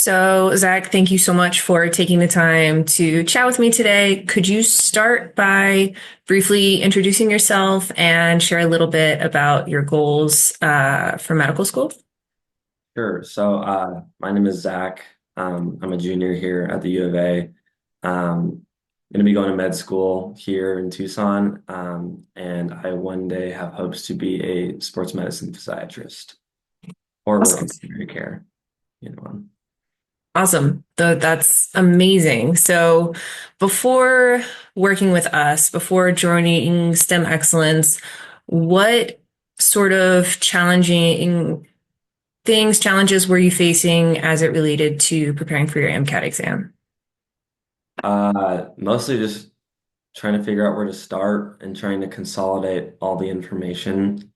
So, Zach, thank you so much for taking the time to chat with me today. Could you start by briefly introducing yourself and share a little bit about your goals for medical school? Sure. My name is Zach. I'm a junior here at the U of A. Going to be going to med school here in Tucson, and I one day have hopes to be a sports medicine physiatrist or work Awesome. in primary care. You know. Awesome. That's amazing. So, before working with us, before joining STEM Excellence, what sort of challenges were you facing as it related to preparing for your MCAT exam? Mostly just trying to figure out where to start and trying to consolidate all the information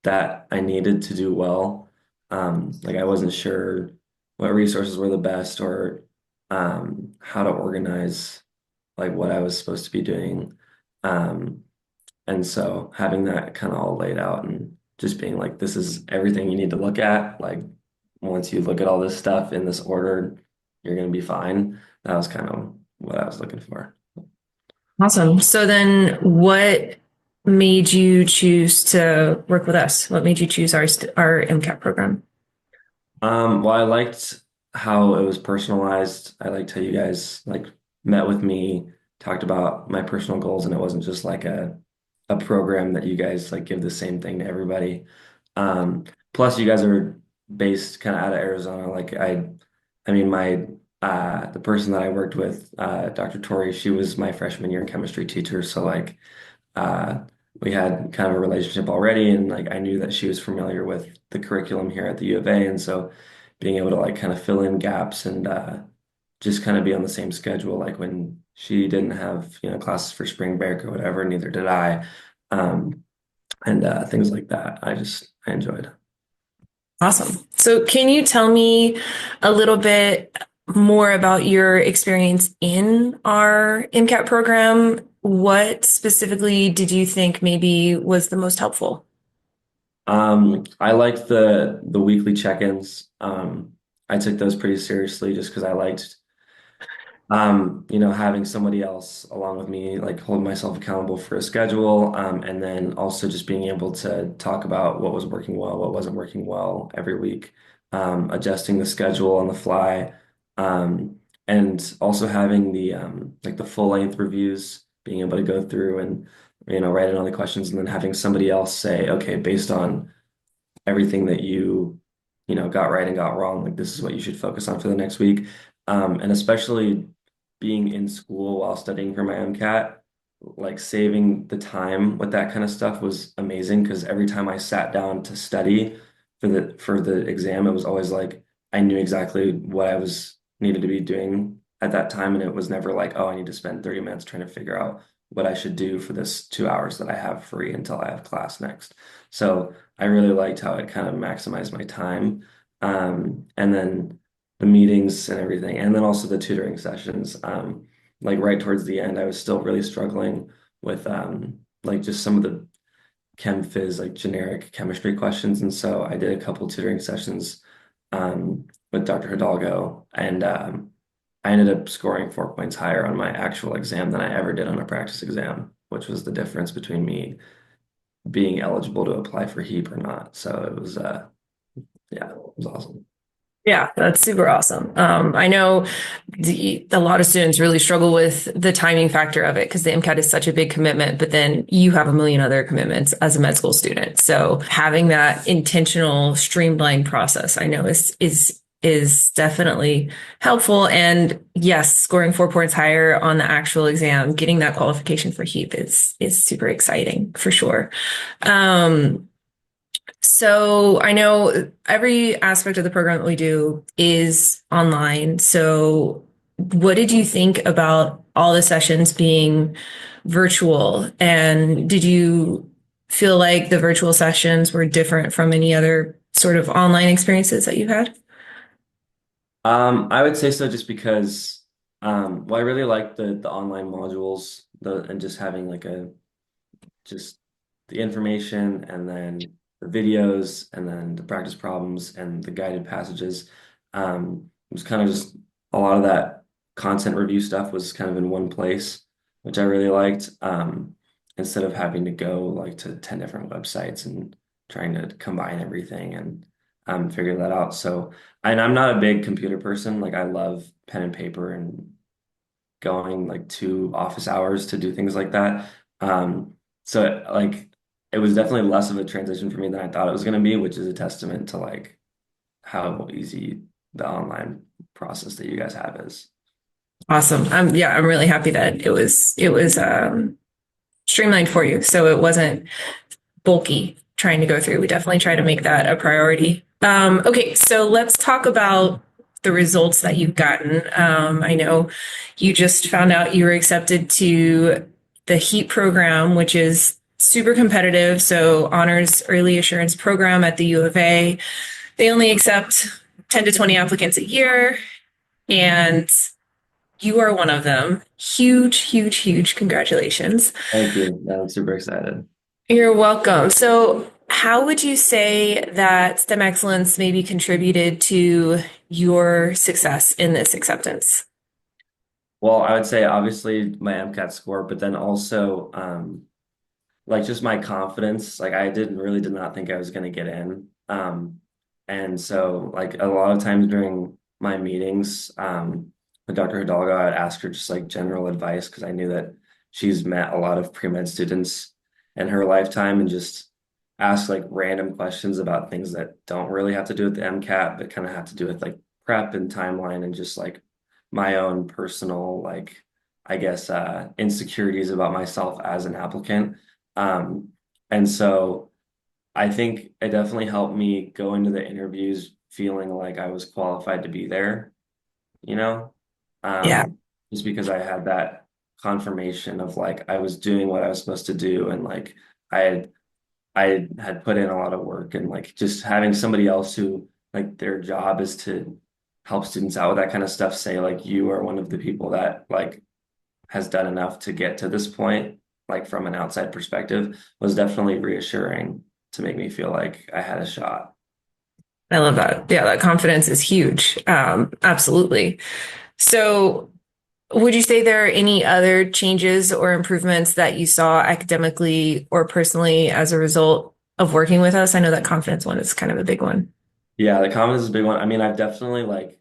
that I needed to do well. Like I wasn't sure what resources were the best or how to organize like what I was supposed to be doing. Um, and so having that kind of all laid out and just being like, this is everything you need to look at. Like once you look at all this stuff in this order, you're going to be fine. That was kind of what I was looking for. Awesome. So then what made you choose to work with us? What made you choose our MCAT program? Well, I liked how it was personalized. I liked how you guys like met with me, talked about my personal goals, and it wasn't just like a program that you guys like give the same thing to everybody. Um, Plus you guys are based kind of out of Arizona. I mean my the person that I worked with, Dr. Tori, she was my freshman year chemistry teacher. So uh, we had kind of a relationship already, and like I knew that she was familiar with the curriculum here at the U of A, and so being able to like kind of fill in gaps and just kind of be on the same schedule, like when she didn't have classes for spring break or whatever, neither did I, um, and things like that. I enjoyed. Awesome. So can you tell me a little bit more about your experience in our MCAT program? What specifically did you think maybe was the most helpful? I liked the weekly check-ins. I took those pretty seriously just because I liked having somebody else along with me, like holding myself accountable for a schedule, and then also just being able to talk about what was working well, what wasn't working well every week, adjusting the schedule on the fly, and also having the like the full length reviews, being able to go through and write in all the questions, and then having somebody else say, okay, based on everything that you got right and got wrong, like this is what you should focus on for the next week. And especially being in school while studying for my MCAT, like saving the time with that kind of stuff was amazing because every time I sat down to study for the exam, it was always like I knew exactly what I was needed to be doing at that time, and it was never like, oh, I need to spend 30 minutes trying to figure out what I should do for this 2 hours that I have free until I have class next. So I really liked how it kind of maximized my time. And then the meetings and everything, and then also the tutoring sessions. Like right towards the end, I was still really struggling with like just some of the chem phys, like generic chemistry questions. And so I did a couple tutoring sessions with Dr. Hidalgo, and I ended up scoring 4 points higher on my actual exam than I ever did on a practice exam, which was the difference between me being eligible to apply for HEAP or not. So it was yeah, it was awesome. Yeah, that's super awesome. I know a lot of students really struggle with the timing factor of it because the MCAT is such a big commitment, but then you have a million other commitments as a med school student. So having that intentional, streamlined process, I know is definitely helpful. And yes, scoring 4 points higher on the actual exam, getting that qualification for HEAP is super exciting for sure. Um, so I know every aspect of the program that we do is online. So what did you think about all the sessions being virtual? And did you feel like the virtual sessions were different from any other sort of online experiences that you've had? I would say so just because well, I really like the online modules and just having like a just the information and then the videos and then the practice problems and the guided passages. was kind of just a lot of that content review stuff was kind of in one place, which I really liked. Instead of having to go like to 10 different websites and trying to combine everything and figure that out. So, and I'm not a big computer person. Like I love pen and paper and going like to office hours to do things like that. So like it was definitely less of a transition for me than I thought it was going to be, which is a testament to like how easy the online process that you guys have is. Awesome. Yeah, I'm really happy that it was streamlined for you. So it wasn't bulky trying to go through. We definitely try to make that a priority. Okay, so let's talk about the results that you've gotten. I know you just found out you were accepted to the HEAP program, which is super competitive. So honors early assurance program at the U of A. They only accept 10 to 20 applicants a year, and you are one of them. Huge, huge, huge congratulations. Thank you. Yeah, I'm super excited. You're welcome. So, how would you say that STEM excellence maybe contributed to your success in this acceptance? Well, I would say obviously my MCAT score, but then also like just my confidence. Like I did not think I was going to get in. And so like a lot of times during my meetings with Dr. Hidalgo, I'd ask her just like general advice because I knew that she's met a lot of pre-med students in her lifetime and just ask like random questions about things that don't really have to do with the MCAT, but kind of have to do with like prep and timeline and just like my own personal like I guess insecurities about myself as an applicant. Um, and so I think it definitely helped me go into the interviews feeling like I was qualified to be there, you know, Yeah, just because I had that confirmation of like I was doing what I was supposed to do and like I had I had put in a lot of work and like just having somebody else who like their job is to help students out with that kind of stuff say like you are one of the people that like has done enough to get to this point, like from an outside perspective, was definitely reassuring to make me feel like I had a shot. I love that. Yeah, that confidence is huge. Absolutely. So, would you say there are any other changes or improvements that you saw academically or personally as a result of working with us? I know that confidence one is kind of a big one. Yeah, the confidence is a big one. I mean, I've definitely like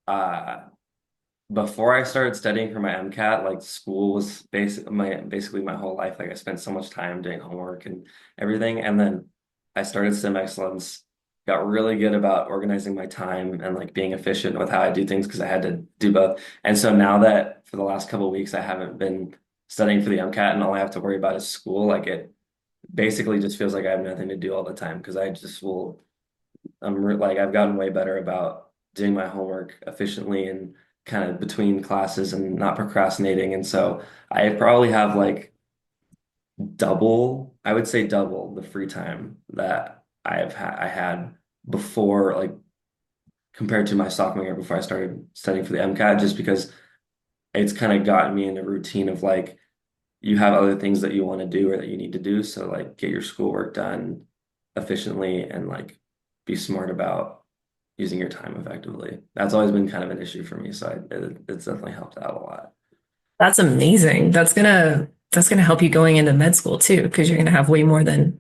uh before I started studying for my MCAT, like school was basically my whole life. Like I spent so much time doing homework and everything. And then I started STEM excellence, got really good about organizing my time and like being efficient with how I do things because I had to do both. And so now that for the last couple of weeks I haven't been studying for the MCAT and all I have to worry about is school, like it basically just feels like I have nothing to do all the time because I just will like I've gotten way better about doing my homework efficiently and kind of between classes and not procrastinating. And so I probably have like double, I would say double the free time that I had before, like compared to my sophomore year before I started studying for the MCAT, just because it's kind of gotten me in a routine of like you have other things that you want to do or that you need to do. So like get your schoolwork done efficiently and like be smart about using your time effectively. That's always been kind of an issue for me. So it's definitely helped out a lot. That's amazing. That's gonna help you going into med school too, because you're gonna have way more than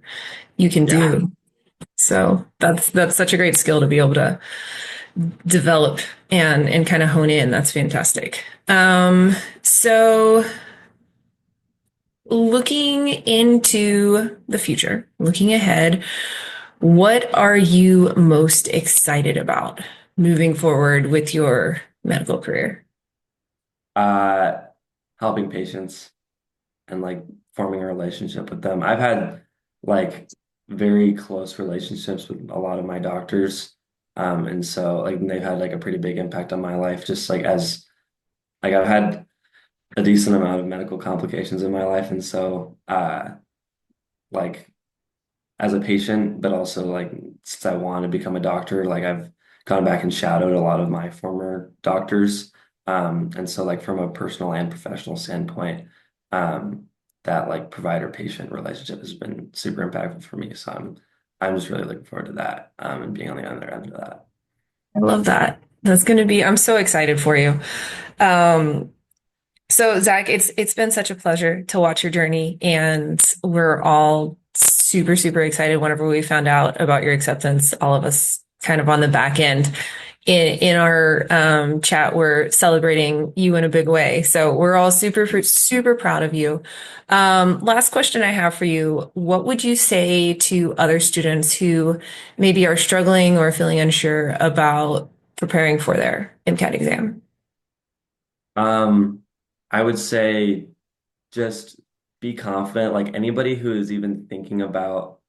you can Yeah. do. So that's such a great skill to be able to develop and kind of hone in. That's fantastic. So looking into the future, looking ahead, what are you most excited about moving forward with your medical career? Uh, Helping patients and like forming a relationship with them. I've had like very close relationships with a lot of my doctors. And so like they've had like a pretty big impact on my life, just like as like I've had a decent amount of medical complications in my life. And so like as a patient, but also like since I want to become a doctor, like I've gone back and shadowed a lot of my former doctors. And so like from a personal and professional standpoint, um, that like provider patient relationship has been super impactful for me. So I'm just really looking forward to that and being on the other end of that. I love that. That's going to be, I'm so excited for you. Um, so Zach, it's been such a pleasure to watch your journey, and we're all super, super excited whenever we found out about your acceptance. All of us kind of on the back end in our chat, we're celebrating you in a big way. So we're all super, super proud of you. Last question I have for you. What would you say to other students who maybe are struggling or feeling unsure about preparing for their MCAT exam? Um, I would say just be confident. Like anybody who is even thinking about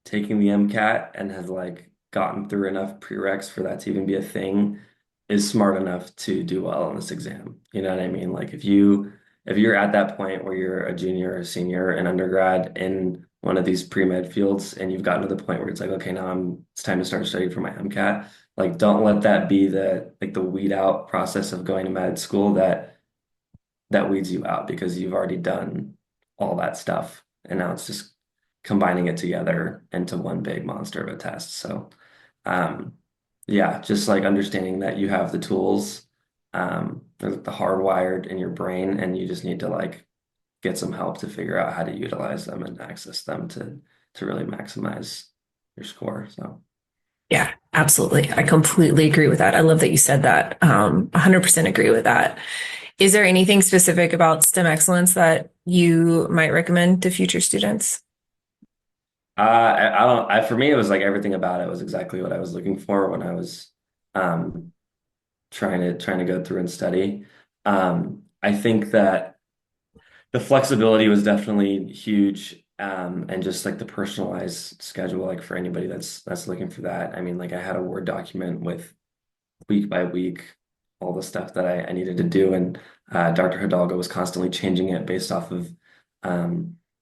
taking the MCAT and has like gotten through enough prereqs for that to even be a thing is smart enough to do well on this exam. You know what I mean? Like if you're at that point where you're a junior or a senior in undergrad in one of these pre-med fields and you've gotten to the point where it's like, okay, now it's time to start studying for my MCAT. Like don't let that be the weed out process of going to med school that weeds you out because you've already done all that stuff. And now it's just combining it together into one big monster of a test. So, um, yeah, just like understanding that you have the tools, they're like the hardwired in your brain, and you just need to like get some help to figure out how to utilize them and access them to really maximize your score. So, Yeah, absolutely. I completely agree with that. I love that you said that. 100% agree with that. Is there anything specific about STEM excellence that you might recommend to future students? I don't, for me, it was like everything about it was exactly what I was looking for when I was, um, trying to go through and study. I think that the flexibility was definitely huge, and just like the personalized schedule, like for anybody that's looking for that. I mean, like I had a Word document with week by week all the stuff that I needed to do, and Dr. Hidalgo was constantly changing it based off of,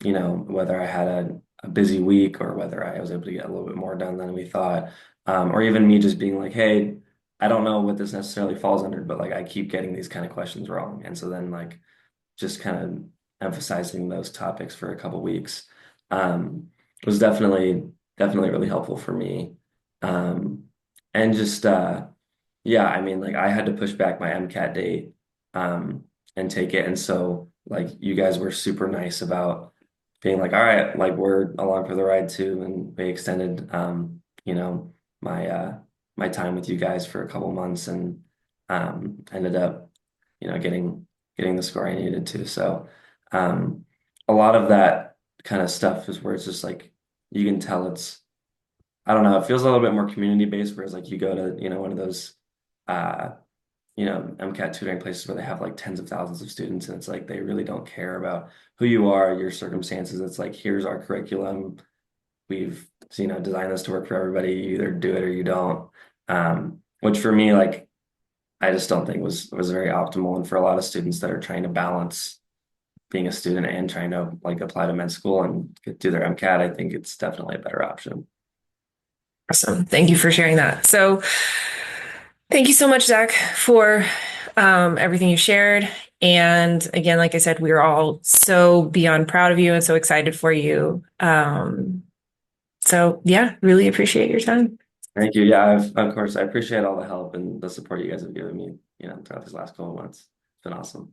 whether I had a busy week or whether I was able to get a little bit more done than we thought, or even me just being like, hey. I don't know what this necessarily falls under, but like I keep getting these kind of questions wrong. And so then like just kind of emphasizing those topics for a couple weeks was definitely really helpful for me. Um, and just yeah, I mean like I had to push back my MCAT date and take it. And so like you guys were super nice about being like, all right, like we're along for the ride too. And we extended my my time with you guys for a couple months and ended up, getting the score I needed to. So um, a lot of that kind of stuff is where it's just like you can tell I don't know, it feels a little bit more community based, whereas like you go to, one of those uh, MCAT tutoring places where they have like tens of thousands of students and it's like they really don't care about who you are, your circumstances. It's like here's our curriculum. We've, designed this to work for everybody. You either do it or you don't. Which for me, like I just don't think was very optimal. And for a lot of students that are trying to balance being a student and trying to like apply to med school and do their MCAT, I think it's definitely a better option. Awesome. Thank you for sharing that. So, thank you so much, Zach, for everything you shared. And again, like I said, we're all so beyond proud of you and so excited for you. So, yeah, really appreciate your time. Thank you. Yeah, of course, I appreciate all the help and the support you guys have given me, throughout these last couple of months. It's been awesome.